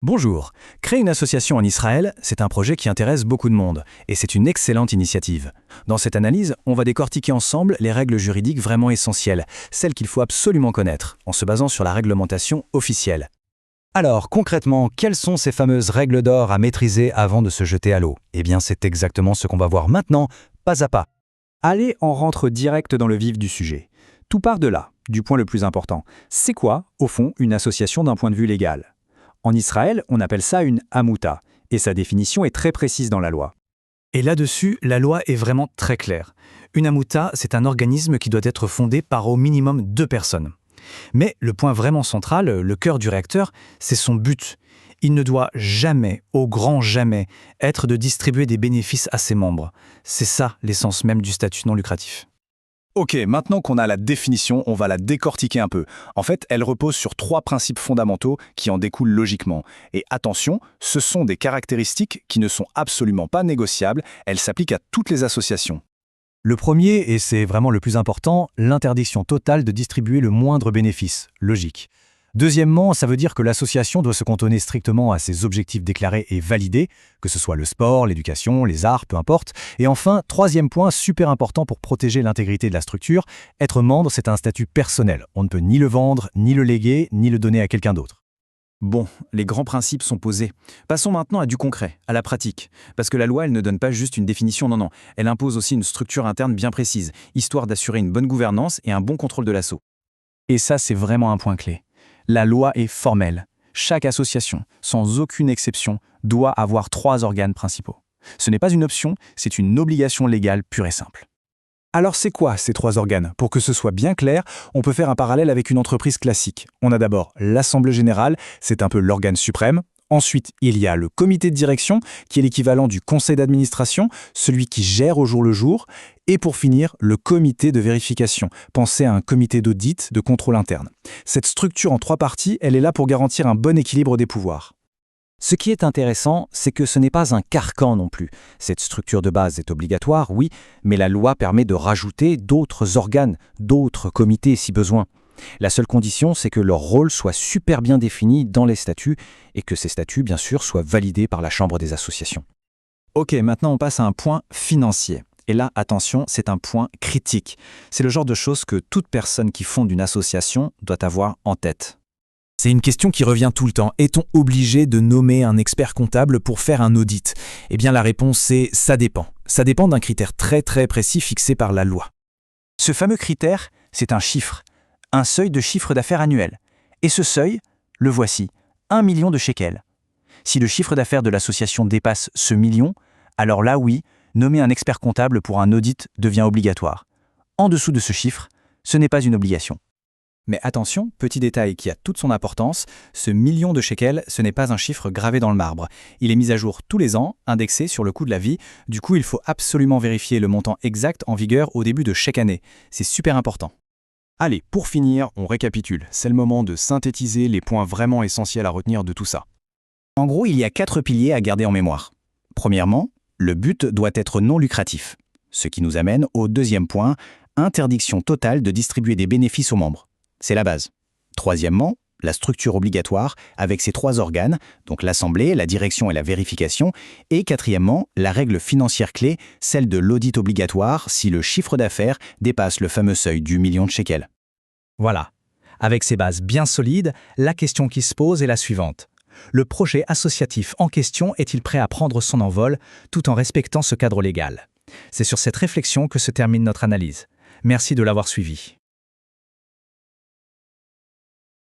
Bonjour. Créer une association en Israël, c'est un projet qui intéresse beaucoup de monde, et c'est une excellente initiative. Dans cette analyse, on va décortiquer ensemble les règles juridiques vraiment essentielles, celles qu'il faut absolument connaître, en se basant sur la réglementation officielle. Alors, concrètement, quelles sont ces fameuses règles d'or à maîtriser avant de se jeter à l'eau? Eh bien, c'est exactement ce qu'on va voir maintenant, pas à pas. Allez, on rentre direct dans le vif du sujet. Tout part de là, du point le plus important. C'est quoi, au fond, une association d'un point de vue légal? En Israël, on appelle ça une amouta, et sa définition est très précise dans la loi. Et là-dessus, la loi est vraiment très claire. Une amouta, c'est un organisme qui doit être fondé par au minimum 2 personnes. Mais le point vraiment central, le cœur du réacteur, c'est son but. Il ne doit jamais, au grand jamais, être de distribuer des bénéfices à ses membres. C'est ça l'essence même du statut non lucratif. Ok, maintenant qu'on a la définition, on va la décortiquer un peu. En fait, elle repose sur 3 principes fondamentaux qui en découlent logiquement. Et attention, ce sont des caractéristiques qui ne sont absolument pas négociables, elles s'appliquent à toutes les associations. Le premier, et c'est vraiment le plus important, l'interdiction totale de distribuer le moindre bénéfice. Logique. Deuxièmement, ça veut dire que l'association doit se cantonner strictement à ses objectifs déclarés et validés, que ce soit le sport, l'éducation, les arts, peu importe. Et enfin, troisième point super important pour protéger l'intégrité de la structure, être membre, c'est un statut personnel. On ne peut ni le vendre, ni le léguer, ni le donner à quelqu'un d'autre. Bon, les grands principes sont posés. Passons maintenant à du concret, à la pratique. Parce que la loi, elle ne donne pas juste une définition, non. Elle impose aussi une structure interne bien précise, histoire d'assurer une bonne gouvernance et un bon contrôle de l'assaut. Et ça, c'est vraiment un point clé. La loi est formelle. Chaque association, sans aucune exception, doit avoir 3 organes principaux. Ce n'est pas une option, c'est une obligation légale pure et simple. Alors c'est quoi ces 3 organes? Pour que ce soit bien clair, on peut faire un parallèle avec une entreprise classique. On a d'abord l'Assemblée générale, c'est un peu l'organe suprême. Ensuite, il y a le comité de direction, qui est l'équivalent du conseil d'administration, celui qui gère au jour le jour. Et pour finir, le comité de vérification. Pensez à un comité d'audit, de contrôle interne. Cette structure en 3 parties, elle est là pour garantir un bon équilibre des pouvoirs. Ce qui est intéressant, c'est que ce n'est pas un carcan non plus. Cette structure de base est obligatoire, oui, mais la loi permet de rajouter d'autres organes, d'autres comités si besoin. La seule condition, c'est que leur rôle soit super bien défini dans les statuts et que ces statuts, bien sûr, soient validés par la Chambre des associations. Ok, maintenant on passe à un point financier. Et là, attention, c'est un point critique. C'est le genre de choses que toute personne qui fonde une association doit avoir en tête. C'est une question qui revient tout le temps. Est-on obligé de nommer un expert comptable pour faire un audit? Eh bien la réponse c'est ça dépend. Ça dépend d'un critère très précis fixé par la loi. Ce fameux critère, c'est un chiffre, un seuil de chiffre d'affaires annuel. Et ce seuil, le voici, 1 million de shekels. Si le chiffre d'affaires de l'association dépasse ce million, alors là oui, nommer un expert comptable pour un audit devient obligatoire. En dessous de ce chiffre, ce n'est pas une obligation. Mais attention, petit détail qui a toute son importance, ce million de shekels, ce n'est pas un chiffre gravé dans le marbre. Il est mis à jour tous les ans, indexé sur le coût de la vie. Du coup, il faut absolument vérifier le montant exact en vigueur au début de chaque année. C'est super important. Allez, pour finir, on récapitule. C'est le moment de synthétiser les points vraiment essentiels à retenir de tout ça. En gros, il y a 4 piliers à garder en mémoire. Premièrement, le but doit être non lucratif. Ce qui nous amène au deuxième point, interdiction totale de distribuer des bénéfices aux membres. C'est la base. Troisièmement, la structure obligatoire avec ses 3 organes, donc l'assemblée, la direction et la vérification. Et quatrièmement, la règle financière clé, celle de l'audit obligatoire si le chiffre d'affaires dépasse le fameux seuil du million de shekels. Voilà. Avec ces bases bien solides, la question qui se pose est la suivante. Le projet associatif en question est-il prêt à prendre son envol tout en respectant ce cadre légal? C'est sur cette réflexion que se termine notre analyse. Merci de l'avoir suivi.